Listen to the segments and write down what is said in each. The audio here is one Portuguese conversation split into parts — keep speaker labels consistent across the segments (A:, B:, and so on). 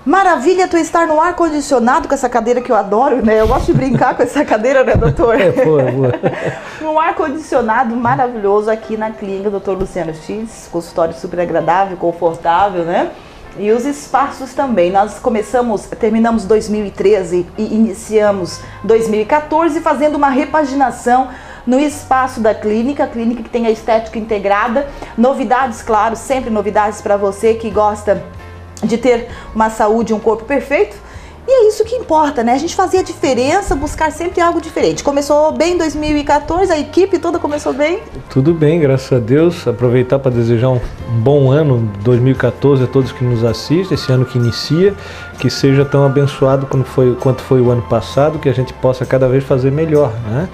A: Maravilha tu estar no ar-condicionado com essa cadeira que eu adoro, né? Eu gosto de brincar com essa cadeira, né, doutor?
B: Boa.
A: Um ar-condicionado maravilhoso aqui na clínica Dr. Luciano X, consultório super agradável, confortável, né? E os espaços também. Nós terminamos 2013 e iniciamos 2014 fazendo uma repaginação no espaço da clínica, a clínica que tem a estética integrada. Novidades, claro, sempre novidades para você que gosta de ter uma saúde e um corpo perfeito. E é isso que importa, né? A gente fazia a diferença, buscar sempre algo diferente. Começou bem em 2014, a equipe toda começou bem?
B: Tudo bem, graças a Deus. Aproveitar para desejar um bom ano 2014 a todos que nos assistem, esse ano que inicia, que seja tão abençoado quanto foi o ano passado, que a gente possa cada vez fazer melhor, né?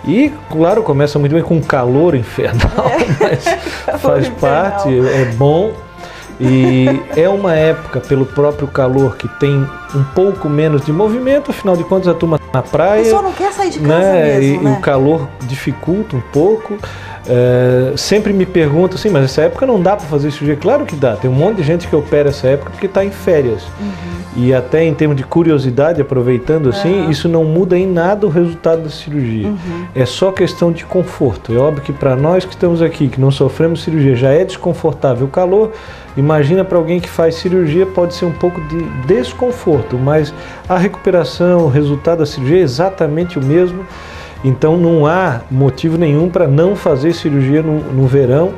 B: E, claro, começa muito bem com calor infernal, mas faz parte, é bom. E é uma época, pelo próprio calor, que tem um pouco menos de movimento, afinal de contas a turma tá na praia. O
A: pessoal não quer sair de casa mesmo, né?
B: E o calor dificulta um pouco. Sempre me perguntam assim, mas essa época não dá para fazer cirurgia? Claro que dá, tem um monte de gente que opera essa época porque está em férias. E até em termos de curiosidade, aproveitando assim, isso não muda em nada o resultado da cirurgia. É só questão de conforto. É óbvio que para nós que estamos aqui, que não sofremos cirurgia, já é desconfortável o calor. Imagina para alguém que faz cirurgia, pode ser um pouco de desconforto, mas a recuperação, o resultado da cirurgia é exatamente o mesmo. Então não há motivo nenhum para não fazer cirurgia no verão,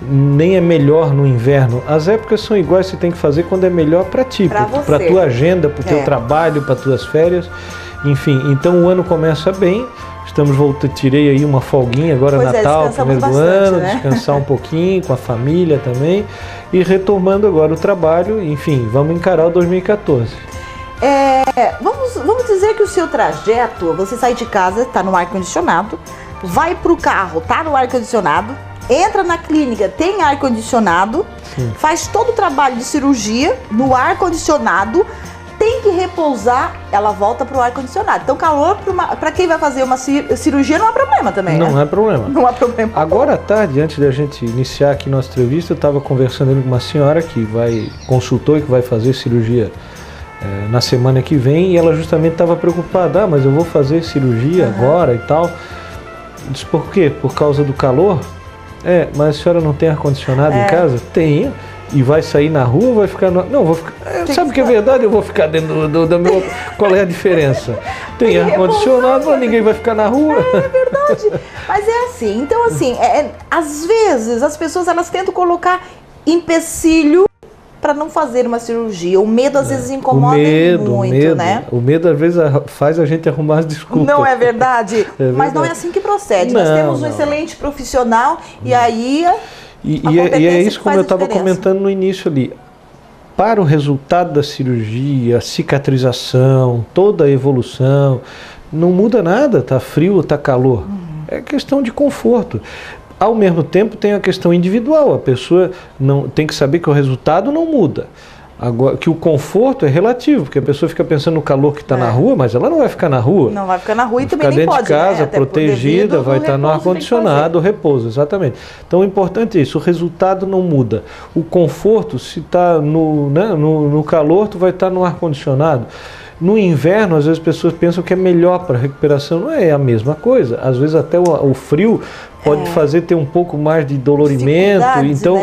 B: nem é melhor no inverno. As épocas são iguais, você tem que fazer quando é melhor para ti, para a tua agenda, para o teu trabalho, para as tuas férias. Enfim, então o ano começa bem. Estamos voltando, tirei aí uma folguinha agora, Natal, primeiro do ano, né? Descansar um pouquinho com a família também e retomando agora o trabalho, enfim, vamos encarar o 2014.
A: Vamos dizer que o seu trajeto, você sai de casa, está no ar-condicionado, vai para o carro, está no ar-condicionado, entra na clínica, tem ar-condicionado, faz todo o trabalho de cirurgia no ar-condicionado, tem que repousar, ela volta para o ar-condicionado. Então, calor para quem vai fazer uma cirurgia não há problema também, né?
B: Não é problema.
A: Não há problema.
B: Agora à tarde, antes da gente iniciar aqui nossa entrevista, eu estava conversando com uma senhora que consultou e que vai fazer cirurgia na semana que vem, e ela justamente estava preocupada, mas eu vou fazer cirurgia agora e tal. Eu disse, por quê? Por causa do calor? Mas a senhora não tem ar-condicionado em casa? Tenho. E vai sair na rua ou vai ficar no... Não, vou ficar... Sabe que é verdade? Eu vou ficar dentro do meu... Qual é a diferença? Tem ar-condicionado, mas ninguém vai ficar na rua.
A: É verdade. Mas é assim. Então, assim, às vezes as pessoas elas tentam colocar empecilho para não fazer uma cirurgia. O medo às vezes incomoda muito, né?
B: O medo às vezes faz a gente arrumar as desculpas.
A: Não é verdade? Mas não é assim que procede. Nós temos um excelente profissional e aí...
B: E é isso como eu estava comentando no início ali. Para o resultado da cirurgia, a cicatrização, toda a evolução, não muda nada, tá frio ou tá calor. É questão de conforto. Ao mesmo tempo tem a questão individual, a pessoa tem que saber que o resultado não muda. Agora, que o conforto é relativo, porque a pessoa fica pensando no calor que está na rua, mas ela não vai ficar na rua.
A: Não vai ficar na rua e também
B: nem
A: nem
B: pode,
A: pode,
B: dentro de casa,
A: né?
B: protegida, vai estar no ar-condicionado, repouso, exatamente. Então o importante é isso, o resultado não muda. O conforto, se está no calor, tu vai estar no ar-condicionado. No inverno, às vezes as pessoas pensam que é melhor para a recuperação, não é a mesma coisa. Às vezes até o frio pode fazer ter um pouco mais de dolorimento, então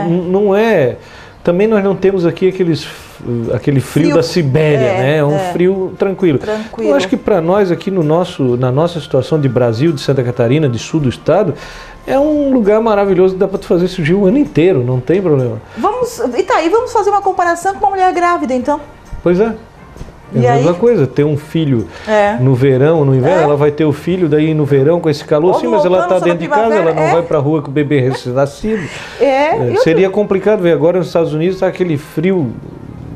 B: não é... Também nós não temos aqui aquele frio da Sibéria, né? É um frio tranquilo. Eu acho que para nós aqui na nossa situação de Brasil, de Santa Catarina, de sul do estado, é um lugar maravilhoso, dá para tu fazer cirurgia o ano inteiro, não tem problema.
A: Vamos fazer uma comparação com uma mulher grávida, então?
B: Pois é. É a mesma coisa, ter um filho no verão, no inverno, ela vai ter o filho daí no verão com esse calor, sim, mas ela está dentro de casa, ela não vai para a rua com o bebê recém-nascido. Seria complicado ver agora nos Estados Unidos, tá aquele frio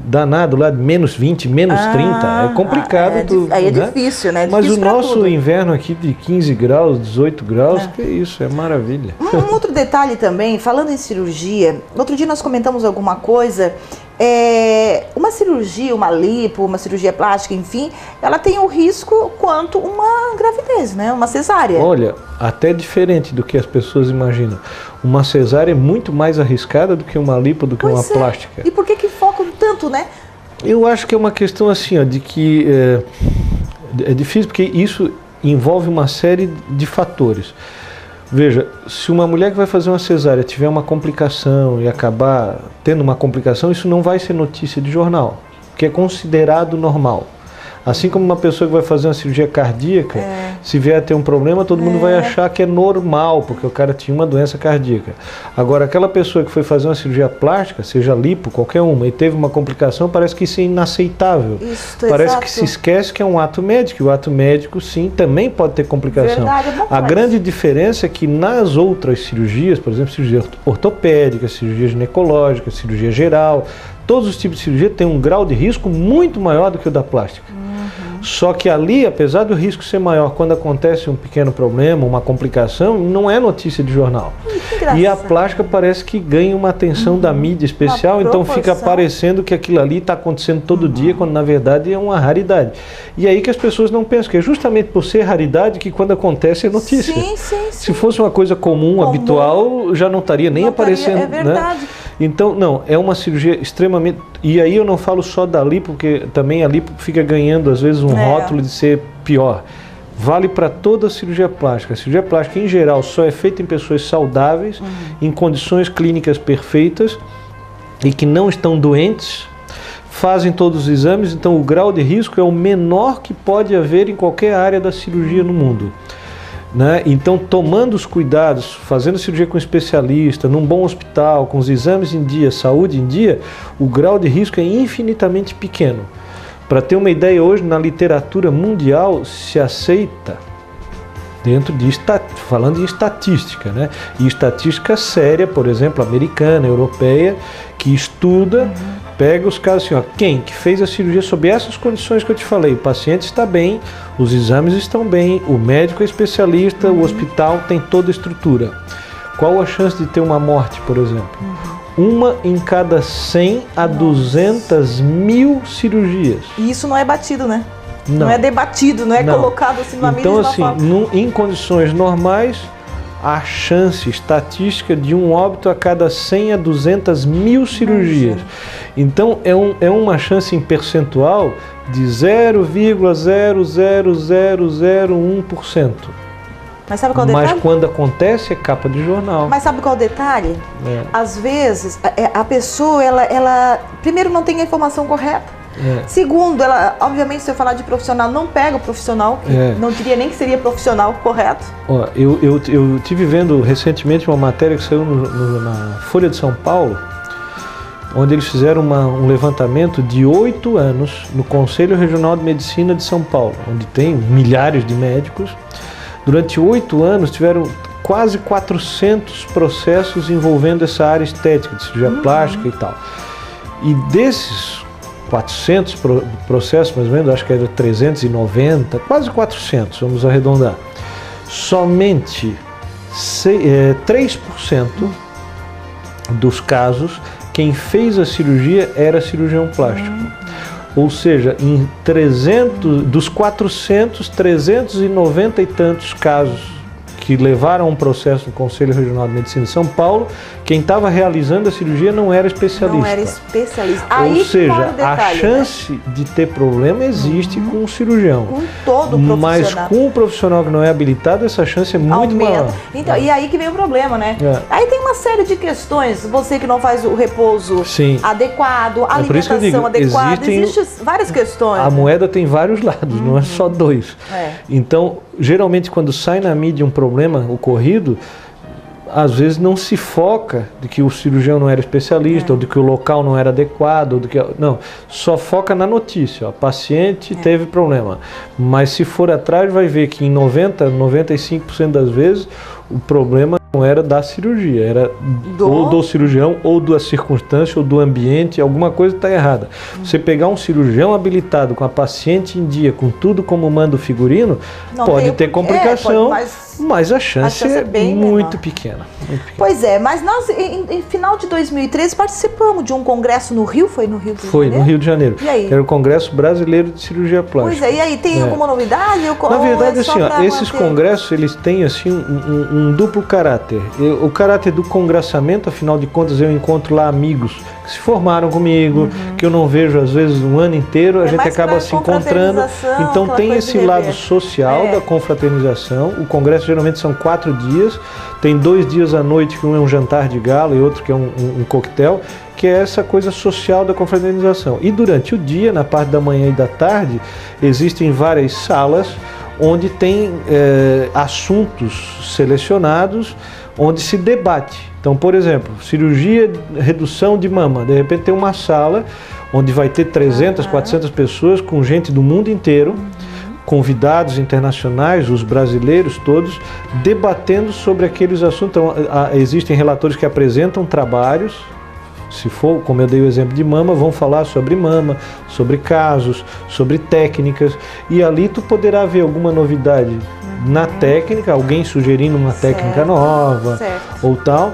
B: danado lá de menos 20, menos 30, é complicado.
A: Aí é difícil, né?
B: Mas o nosso inverno aqui de 15 graus, 18 graus, que isso, é maravilha.
A: Um outro detalhe também, falando em cirurgia, outro dia nós comentamos alguma coisa... uma cirurgia, uma lipo, uma cirurgia plástica, enfim, ela tem o risco quanto uma gravidez, né? Uma cesárea.
B: Olha, até diferente do que as pessoas imaginam. Uma cesárea é muito mais arriscada do que uma lipo, do que uma plástica.
A: E por que focam tanto, né?
B: Eu acho que é uma questão assim, ó, de que é difícil porque isso envolve uma série de fatores. Veja, se uma mulher que vai fazer uma cesárea tiver uma complicação e acabar tendo uma complicação, isso não vai ser notícia de jornal, que é considerado normal. Assim como uma pessoa que vai fazer uma cirurgia cardíaca, se vier a ter um problema, todo mundo vai achar que é normal, porque o cara tinha uma doença cardíaca. Agora, aquela pessoa que foi fazer uma cirurgia plástica, seja lipo, qualquer uma, e teve uma complicação, parece que isso é inaceitável. Parece que se esquece que é um ato médico, e o ato médico, sim, também pode ter complicação. A grande diferença é que nas outras cirurgias, por exemplo, cirurgia ortopédica, cirurgia ginecológica, cirurgia geral, todos os tipos de cirurgia têm um grau de risco muito maior do que o da plástica. Só que ali, apesar do risco ser maior, quando acontece um pequeno problema, uma complicação, não é notícia de jornal. E a plástica parece que ganha uma atenção da mídia especial, então fica parecendo que aquilo ali está acontecendo todo dia, quando na verdade é uma raridade. E aí que as pessoas não pensam, que é justamente por ser raridade que quando acontece é notícia. Se fosse uma coisa comum, habitual, já não estaria nem aparecendo. É verdade. Né? Então, não, é uma cirurgia extremamente... E aí eu não falo só da lipo, porque também a lipo fica ganhando, às vezes, um rótulo de ser pior. Vale para toda a cirurgia plástica. A cirurgia plástica, em geral, só é feita em pessoas saudáveis, em condições clínicas perfeitas e que não estão doentes, fazem todos os exames, então o grau de risco é o menor que pode haver em qualquer área da cirurgia no mundo. Né? Então, tomando os cuidados, fazendo cirurgia com especialista, num bom hospital, com os exames em dia, saúde em dia, o grau de risco é infinitamente pequeno. Para ter uma ideia, hoje na literatura mundial se aceita, dentro de falando em estatística, né? E estatística séria, por exemplo, americana, europeia, que estuda, pega os casos assim, ó, quem que fez a cirurgia sob essas condições que eu te falei, o paciente está bem, os exames estão bem, o médico é especialista, o hospital tem toda a estrutura. Qual a chance de ter uma morte, por exemplo? Uma em cada 100 a 200 mil cirurgias.
A: E isso não é batido, né? Não é debatido, não é colocado assim numa mídia.
B: Então, assim, em condições normais, a chance estatística de um óbito a cada 100 a 200 mil cirurgias. Então, é uma chance em percentual de 0,00001%.
A: Mas sabe qual é o detalhe?
B: Mas quando acontece é capa de jornal.
A: Mas sabe qual é o detalhe? Às vezes, a pessoa, ela primeiro não tem a informação correta. Segundo, ela, obviamente, se eu falar de profissional, não pega o profissional, não diria nem que seria profissional correto.
B: Ó, eu tive vendo recentemente uma matéria que saiu na Folha de São Paulo, onde eles fizeram um levantamento de 8 anos no Conselho Regional de Medicina de São Paulo, onde tem milhares de médicos. Durante 8 anos tiveram quase 400 processos envolvendo essa área estética, de cirurgia plástica e tal. E desses 400 processos, mais ou menos, acho que era 390, quase 400, vamos arredondar. Somente 3% dos casos, quem fez a cirurgia era cirurgião plástico. Ou seja, em 390 e tantos casos que levaram a um processo no Conselho Regional de Medicina de São Paulo, quem estava realizando a cirurgia não era especialista.
A: Não era especialista.
B: Ou seja, a chance de ter problema existe com o cirurgião.
A: Com todo profissional.
B: Mas com o profissional que não é habilitado, essa chance é muito maior.
A: Então, e aí que vem o problema, né? Aí tem uma série de questões. Você que não faz o repouso adequado, a alimentação adequada, existem várias questões.
B: A moeda tem vários lados, não é só dois. Então, geralmente quando sai na mídia um problema ocorrido, às vezes não se foca de que o cirurgião não era especialista, ou de que o local não era adequado, ou de que, não, só foca na notícia, ó, paciente teve problema. Mas se for atrás vai ver que em 95% das vezes o problema não era da cirurgia, era ou do cirurgião, ou da circunstância, ou do ambiente, alguma coisa está errada. Você pegar um cirurgião habilitado com a paciente em dia, com tudo como manda o figurino, pode ter complicação, mas a chance é muito pequena.
A: Pois é, mas nós, em final de 2013, participamos de um congresso no Rio, foi no Rio de Janeiro? Foi,
B: no Rio de Janeiro.
A: E aí?
B: Era o Congresso Brasileiro de Cirurgia Plástica.
A: Pois é, e aí tem alguma novidade?
B: Na verdade, assim, esses congressos, eles têm assim, um duplo caráter. O caráter do congraçamento, afinal de contas, eu encontro lá amigos que se formaram comigo, que eu não vejo às vezes um ano inteiro, a gente acaba se encontrando. Então tem esse lado social da confraternização. O congresso geralmente são 4 dias, tem 2 dias à noite, que um é um jantar de gala e outro que é um coquetel, que é essa coisa social da confraternização. E durante o dia, na parte da manhã e da tarde, existem várias salas onde tem assuntos selecionados, onde se debate. Então, por exemplo, cirurgia, redução de mama. De repente tem uma sala onde vai ter 300, 400 pessoas com gente do mundo inteiro, convidados internacionais, os brasileiros todos, debatendo sobre aqueles assuntos. Então, existem relatores que apresentam trabalhos. Se for, como eu dei o exemplo de mama, vão falar sobre mama, sobre casos, sobre técnicas. E ali tu poderá ver alguma novidade na técnica, alguém sugerindo uma técnica nova ou tal,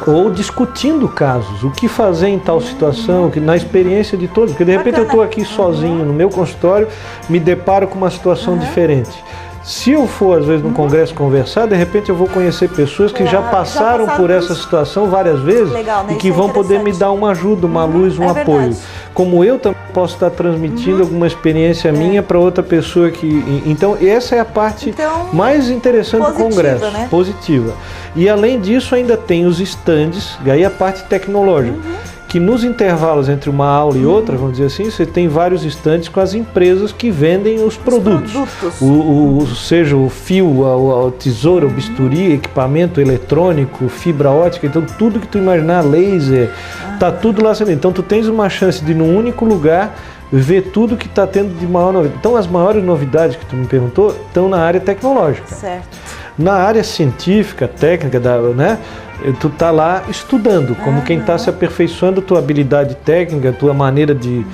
B: ou discutindo casos, o que fazer em tal situação, que na experiência de todos. Porque de repente eu estou aqui sozinho no meu consultório, me deparo com uma situação diferente. Se eu for, às vezes, no congresso conversar, de repente eu vou conhecer pessoas que já passaram por essa situação várias vezes e que vão poder me dar uma ajuda, uma luz, um apoio. Como eu também posso estar transmitindo alguma experiência minha para outra pessoa que... Então, essa é a parte mais interessante do congresso, positiva. E, além disso, ainda tem os estandes, e aí a parte tecnológica. Que nos intervalos entre uma aula e outra, vamos dizer assim, você tem vários estandes com as empresas que vendem os produtos. Seja o fio, a tesoura, o bisturi, equipamento eletrônico, fibra ótica, então tudo que tu imaginar, laser, tá tudo lá sendo. Então tu tens uma chance de, num único lugar, ver tudo que está tendo de maior novidade. Então as maiores novidades que tu me perguntou estão na área tecnológica.
A: Certo.
B: Na área científica, técnica, tu tá lá estudando, como quem está se aperfeiçoando a tua habilidade técnica, a tua maneira de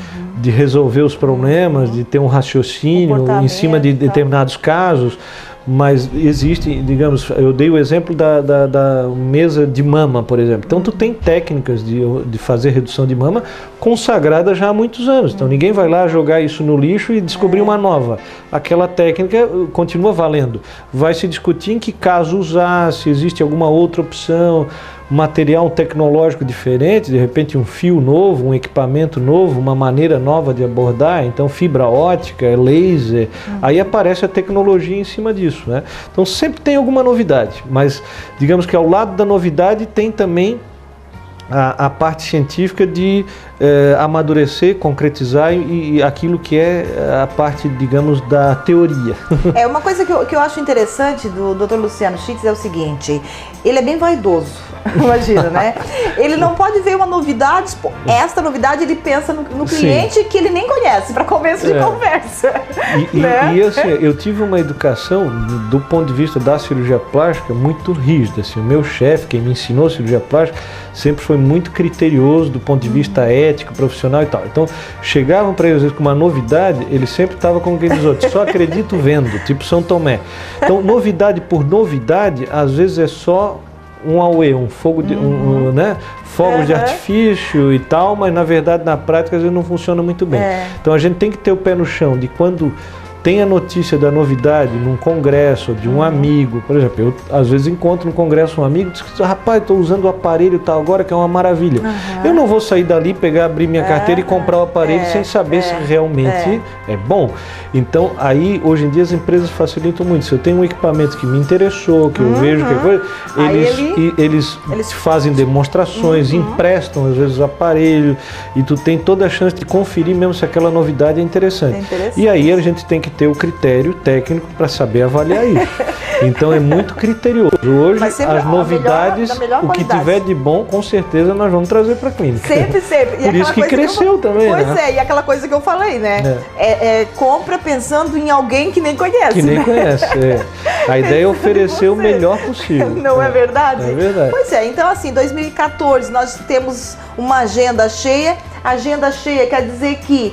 B: resolver os problemas, de ter um raciocínio em cima de determinados casos. Mas existe, digamos, eu dei o exemplo da mesa de mama, por exemplo. Então tu tem técnicas de fazer redução de mama consagradas já há muitos anos. Então ninguém vai lá jogar isso no lixo e descobrir uma nova. Aquela técnica continua valendo. Vai se discutir em que caso usar, se existe alguma outra opção, material tecnológico diferente, de repente um fio novo, um equipamento novo, uma maneira nova de abordar, então fibra ótica, laser, aí aparece a tecnologia em cima disso, né? Então sempre tem alguma novidade, mas digamos que ao lado da novidade tem também a parte científica de amadurecer, concretizar e aquilo que é a parte, digamos, da teoria.
A: Uma coisa que eu acho interessante do Dr. Luciano Schitz é o seguinte, ele é bem vaidoso, imagina, né? Ele não pode ver uma novidade, esta novidade ele pensa no cliente que ele nem conhece, para começo de conversa.
B: E assim, eu tive uma educação, do ponto de vista da cirurgia plástica, muito rígida. Assim, o meu chefe, quem me ensinou cirurgia plástica, sempre foi muito criterioso do ponto de vista ético, profissional e tal. Então, chegavam para eles às vezes, com uma novidade, ele sempre estava como quem diz outro, só acredito vendo, tipo São Tomé. Então, novidade por novidade, às vezes é só um auê, um fogo de, fogos de artifício e tal, mas na verdade, na prática, às vezes não funciona muito bem. Então, a gente tem que ter o pé no chão de quando tem a notícia da novidade num congresso de um amigo, por exemplo, eu às vezes encontro no congresso um amigo e diz que, rapaz, estou usando o aparelho tal agora que é uma maravilha. Eu não vou sair dali, abrir minha carteira e comprar o aparelho sem saber se realmente é bom. Então, aí, hoje em dia, as empresas facilitam muito. Se eu tenho um equipamento que me interessou, que eu vejo que é coisa, eles fazem demonstrações, emprestam às vezes o aparelho e tu tem toda a chance de conferir mesmo se aquela novidade é interessante. E aí a gente tem que ter o critério técnico para saber avaliar isso. Então é muito criterioso. Hoje as novidades, o que tiver de bom, com certeza nós vamos trazer para a clínica.
A: Sempre. E
B: por isso que cresceu também,
A: e aquela coisa que eu falei, né? Compra pensando em alguém que nem conhece.
B: Que nem conhece, A ideia é oferecer o melhor possível.
A: Não é verdade?
B: É verdade.
A: Pois é, então assim, 2014 nós temos uma agenda cheia. Agenda cheia quer dizer que,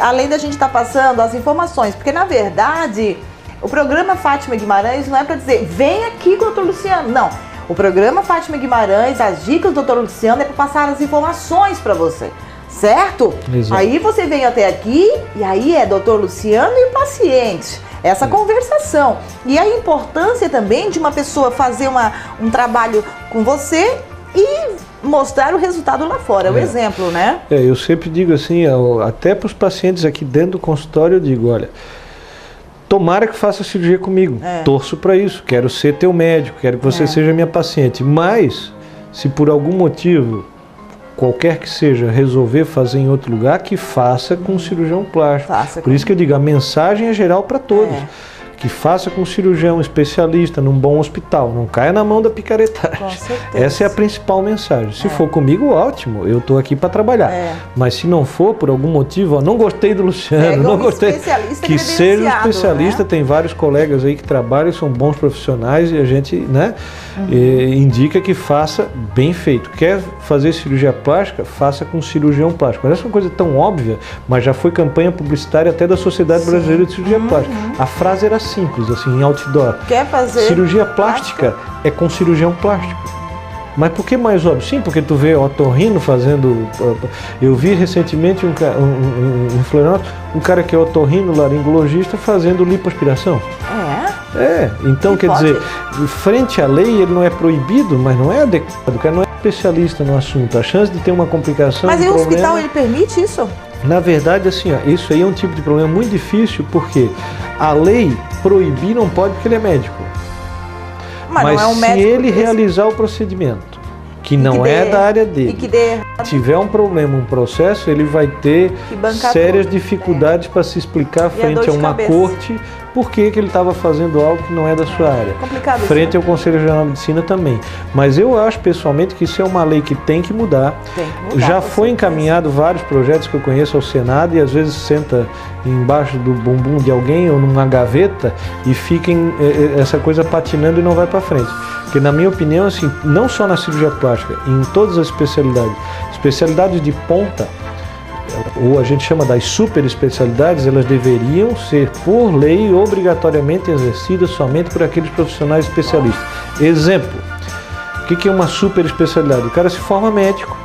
A: além da gente estar passando as informações, porque na verdade o programa Fátima Guimarães não é para dizer, vem aqui com o Dr. Luciano, não. O programa Fátima Guimarães, as dicas do Dr. Luciano é para passar as informações para você, certo?
B: Exato.
A: Aí você vem até aqui e aí é Dr. Luciano e o paciente. Essa conversação. E a importância também de uma pessoa fazer um trabalho com você e mostrar o resultado lá fora, é o exemplo, né?
B: Eu sempre digo assim, até para os pacientes aqui dentro do consultório, eu digo, olha, tomara que faça cirurgia comigo, torço para isso, quero ser teu médico, quero que você seja minha paciente, mas se por algum motivo, qualquer que seja, resolver fazer em outro lugar, que faça com um cirurgião plástico. Por isso que eu digo, a mensagem é geral para todos. Que faça com um cirurgião especialista num bom hospital, não caia na mão da picaretagem.
A: Com certeza.
B: Essa é a principal mensagem. Se for comigo, ótimo, eu estou aqui para trabalhar. Mas se não for, por algum motivo, ó, não gostei do Luciano, não gostei, que seja um especialista, tem vários colegas aí que trabalham, são bons profissionais e a gente, né, indica que faça bem feito. Quer fazer cirurgia plástica? Faça com um cirurgião plástico. Mas essa é uma coisa tão óbvia, mas já foi campanha publicitária até da Sociedade Brasileira de Cirurgia Plástica. A frase era simples, assim, em outdoor.
A: Quer fazer
B: cirurgia plástica é com cirurgião plástico. Mas por que mais óbvio? Sim, porque tu vê otorrino fazendo... Eu vi recentemente em Florianópolis, um cara que é otorrino, laringologista, fazendo lipoaspiração. Então quer dizer, frente à lei ele não é proibido, mas não é adequado, o cara não é especialista no assunto. A chance de ter uma complicação...
A: Mas e o hospital, ele permite isso?
B: Na verdade, assim, ó, isso aí é um tipo de problema muito difícil, porque a lei proibir não pode porque ele é médico. Mas não é um médico, se ele realizar o procedimento, que não é da área dele, se tiver um problema, um processo, ele vai ter sérias dificuldades para se explicar frente a uma corte por que ele estava fazendo algo que não é da sua área.
A: Complicado
B: frente ao Conselho Geral de Medicina também. Mas eu acho pessoalmente que isso é uma lei que tem que mudar. Já foi encaminhado vários projetos que eu conheço ao Senado e às vezes senta embaixo do bumbum de alguém ou numa gaveta e fica essa coisa patinando e não vai para frente. Porque na minha opinião, assim, não só na cirurgia plástica, em todas as especialidades de ponta, ou a gente chama das super especialidades, elas deveriam ser, por lei, obrigatoriamente exercidas somente por aqueles profissionais especialistas. Exemplo, o que é uma super especialidade? O cara se forma médico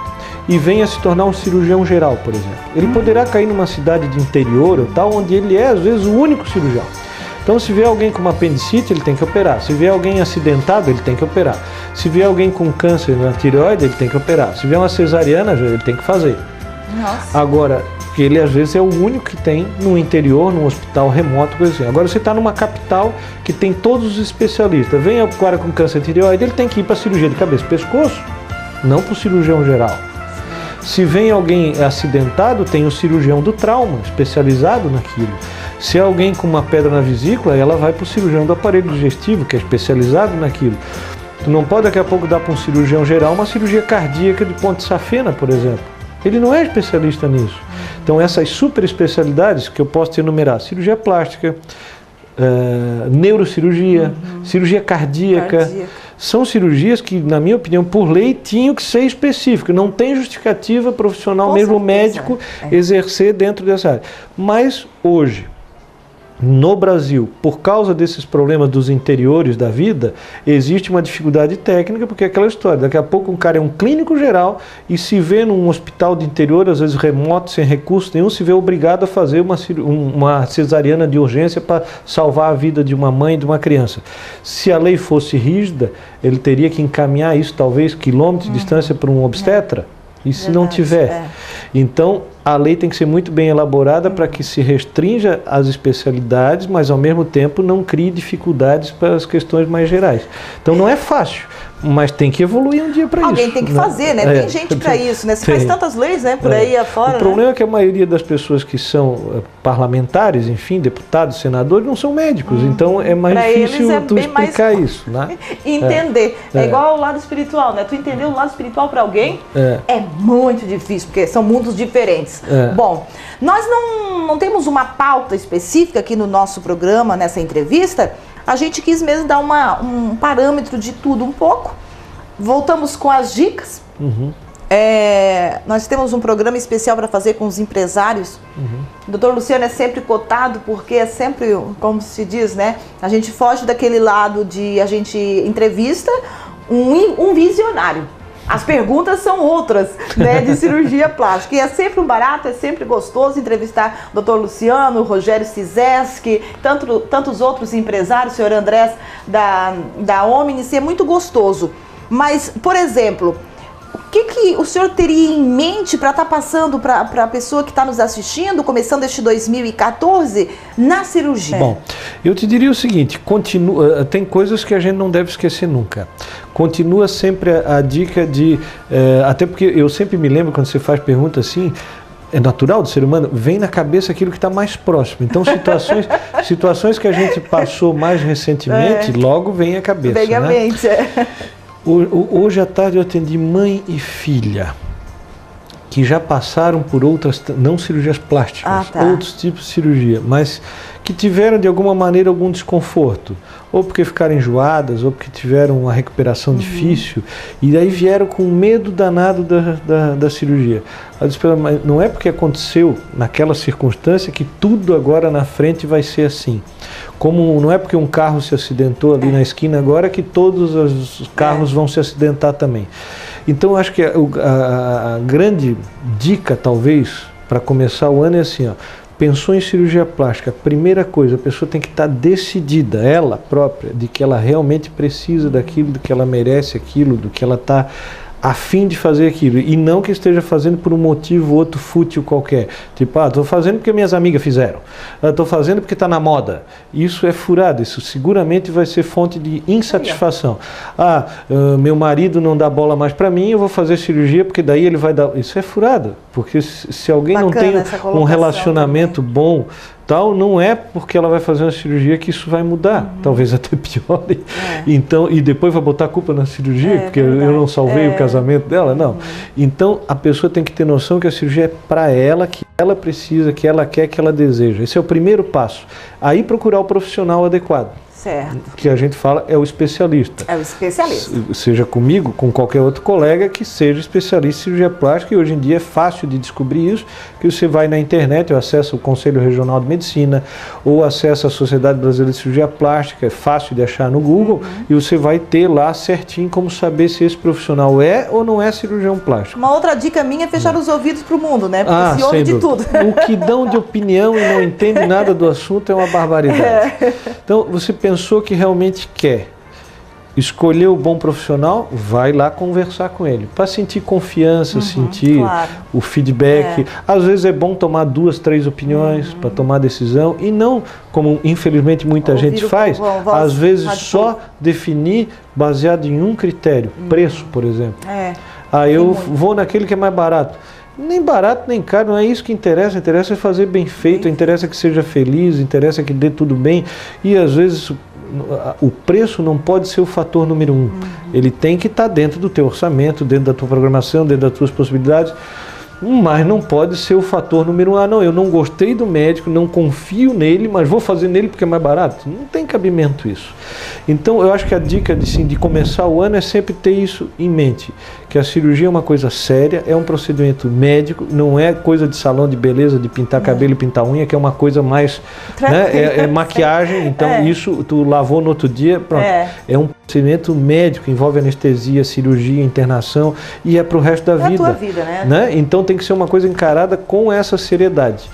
B: e vem a se tornar um cirurgião geral, por exemplo. Ele poderá cair numa cidade de interior ou tal, onde ele é, às vezes, o único cirurgião. Então, se vier alguém com uma apendicite, ele tem que operar. Se vier alguém acidentado, ele tem que operar. Se vier alguém com câncer na tireoide, ele tem que operar. Se vier uma cesariana, ele tem que fazer.
A: Nossa.
B: Agora, ele às vezes é o único que tem no interior, num hospital remoto, coisa assim. Agora você está numa capital que tem todos os especialistas. Vem o cara com câncer de tireoide, ele tem que ir para a cirurgia de cabeça e pescoço, não para o cirurgião geral. Se vem alguém acidentado, tem o cirurgião do trauma, especializado naquilo. Se é alguém com uma pedra na vesícula, ela vai para o cirurgião do aparelho digestivo, que é especializado naquilo. Tu não pode daqui a pouco dar para um cirurgião geral uma cirurgia cardíaca de ponte safena, por exemplo. Ele não é especialista nisso. Então essas super especialidades que eu posso te enumerar, cirurgia plástica, neurocirurgia, cirurgia cardíaca, são cirurgias que, na minha opinião, por lei, tinham que ser específicas. Não tem justificativa profissional, mesmo médico, exercer dentro dessa área. Mas hoje, no Brasil, por causa desses problemas dos interiores da vida, existe uma dificuldade técnica, porque é aquela história, daqui a pouco um cara é um clínico geral e se vê num hospital de interior, às vezes remoto, sem recurso nenhum, se vê obrigado a fazer uma cesariana de urgência para salvar a vida de uma mãe e de uma criança. Se a lei fosse rígida, ele teria que encaminhar isso, talvez, quilômetros de distância para um obstetra. E se não tiver? Então, a lei tem que ser muito bem elaborada para que se restrinja as especialidades, mas ao mesmo tempo não crie dificuldades para as questões mais gerais. Então não é fácil, mas tem que evoluir um dia para isso.
A: Alguém tem que fazer, né? Tem gente para isso, né? Você faz tantas leis, né? Por aí afora.
B: O problema é que a maioria das pessoas que são parlamentares, enfim, deputados, senadores, não são médicos. Então é mais difícil tu explicar isso, né?
A: Entender. É igual ao lado espiritual, né? Tu entender o lado espiritual para alguém é muito difícil, porque são mundos diferentes. Bom, nós não temos uma pauta específica aqui no nosso programa, nessa entrevista. A gente quis mesmo dar um parâmetro de tudo um pouco. Voltamos com as dicas. Nós temos um programa especial para fazer com os empresários. O doutor Luciano é sempre cotado porque é sempre, como se diz, né? A gente foge daquele lado de a gente entrevista um visionário. As perguntas são outras, né, de cirurgia plástica. E é sempre um barato, é sempre gostoso entrevistar o Dr. Luciano, o Rogério Cizeski, tantos outros empresários, o senhor Andrés da Omnis, é muito gostoso. Mas, por exemplo, O que o senhor teria em mente para estar passando para a pessoa que está nos assistindo, começando este 2014, na cirurgia?
B: Bom, eu te diria o seguinte, tem coisas que a gente não deve esquecer nunca. Continua sempre a dica de, até porque eu sempre me lembro quando você faz pergunta assim, é natural do ser humano, vem na cabeça aquilo que está mais próximo. Então, situações que a gente passou mais recentemente, logo vem à cabeça. Vem à mente, Hoje à tarde eu atendi mãe e filha, que já passaram por outras, não cirurgias plásticas, outros tipos de cirurgia, mas que tiveram de alguma maneira algum desconforto, ou porque ficaram enjoadas, ou porque tiveram uma recuperação difícil, e aí vieram com medo danado da cirurgia. Mas não é porque aconteceu naquela circunstância que tudo agora na frente vai ser assim. Como não é porque um carro se acidentou ali na esquina agora que todos os carros vão se acidentar também. Então eu acho que a grande dica talvez para começar o ano é assim, ó, pensou em cirurgia plástica, primeira coisa, a pessoa tem que estar decidida, ela própria, de que ela realmente precisa daquilo, do que ela merece aquilo, do que ela está a fim de fazer aquilo, e não que esteja fazendo por um motivo ou outro fútil qualquer. Tipo, estou fazendo porque minhas amigas fizeram, estou fazendo porque está na moda. Isso é furado, isso seguramente vai ser fonte de insatisfação. Meu marido não dá bola mais para mim, eu vou fazer cirurgia porque daí ele vai dar... Isso é furado, porque se alguém não tem um relacionamento bom, tal, não é porque ela vai fazer uma cirurgia que isso vai mudar, talvez até piore. Então, e depois vai botar a culpa na cirurgia, porque eu não salvei o casamento dela, não. Então, a pessoa tem que ter noção que a cirurgia é para ela, que ela precisa, que ela quer, que ela deseja. Esse é o primeiro passo. Aí procurar o profissional adequado. Certo. Que a gente fala é o especialista. É o especialista. Seja comigo, com qualquer outro colega que seja especialista em cirurgia plástica, e hoje em dia é fácil de descobrir isso, que você vai na internet, ou acessa o Conselho Regional de Medicina, ou acessa a Sociedade Brasileira de Cirurgia Plástica, é fácil de achar no Google, e você vai ter lá certinho como saber se esse profissional é ou não é cirurgião plástico. Uma outra dica minha é fechar os ouvidos para o mundo, né? Porque se ouve de tudo. O que dão de opinião e não entende nada do assunto é uma barbaridade. Então, você pensou que realmente quer, escolheu o bom profissional, vai lá conversar com ele, para sentir confiança, sentir o feedback. Às vezes é bom tomar 2, 3 opiniões para tomar decisão, e não, como infelizmente muita gente faz, às vezes só definir baseado em um critério, preço, por exemplo. Eu vou naquele que é mais barato. Nem barato, nem caro, não é isso que interessa. Interessa é fazer bem feito, interessa que seja feliz, interessa que dê tudo bem. E às vezes o preço não pode ser o fator número 1. Ele tem que estar dentro do teu orçamento, dentro da tua programação, dentro das tuas possibilidades. Mas não pode ser o fator número 1. Não, eu não gostei do médico, não confio nele, mas vou fazer nele porque é mais barato. Não tem cabimento isso. Então, eu acho que a dica de começar o ano é sempre ter isso em mente. Que a cirurgia é uma coisa séria, é um procedimento médico, não é coisa de salão de beleza, de pintar cabelo e pintar unha, que é uma coisa mais... Né, é maquiagem, então isso tu lavou no outro dia, pronto. É um procedimento médico, envolve anestesia, cirurgia, internação, e é para o resto da vida. É a tua vida, né? Então tem que ser uma coisa encarada com essa seriedade.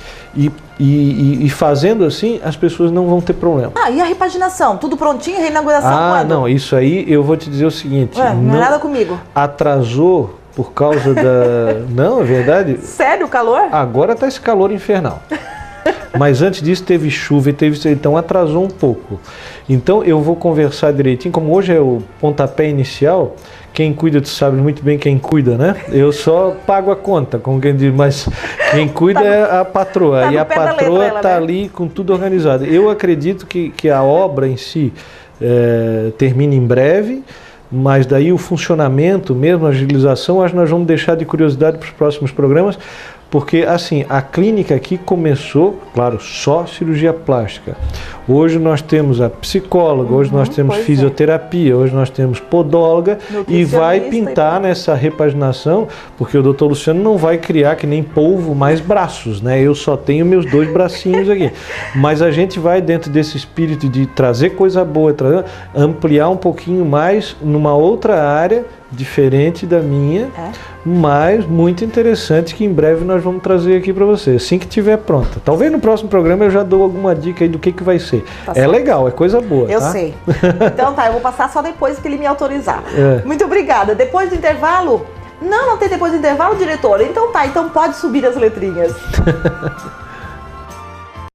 B: E fazendo assim, as pessoas não vão ter problema. E a repaginação? Tudo prontinho? Reinauguração quando? Não, isso aí eu vou te dizer o seguinte. Não é nada comigo. Atrasou por causa da... Não, é verdade? Sério, o calor? Agora tá esse calor infernal. Mas antes disso teve chuva e então atrasou um pouco. Então eu vou conversar direitinho, como hoje é o pontapé inicial, quem cuida, tu sabe muito bem quem cuida, né? Eu só pago a conta, como quem diz, mas quem cuida é a patroa, e a patroa está ali com tudo organizado. Eu acredito que a obra em si termine em breve, mas daí o funcionamento mesmo, a agilização, acho que nós vamos deixar de curiosidade para os próximos programas, porque assim, a clínica aqui começou, claro, só cirurgia plástica. Hoje nós temos a psicóloga, hoje nós temos fisioterapia, hoje nós temos podóloga, e vai pintar nessa repaginação, porque o doutor Luciano não vai criar que nem polvo mais braços, né? Eu só tenho meus 2 bracinhos aqui. Mas a gente vai dentro desse espírito de trazer coisa boa, ampliar um pouquinho mais numa outra área, diferente da minha, mas muito interessante, que em breve nós vamos trazer aqui para você, assim que estiver pronta. Talvez no próximo programa eu já dou alguma dica aí do que vai ser. É legal, é coisa boa. Eu sei. Então eu vou passar só depois que ele me autorizar. Muito obrigada. Depois do intervalo,
A: Não tem depois do intervalo, diretor. Então tá, então pode subir as letrinhas.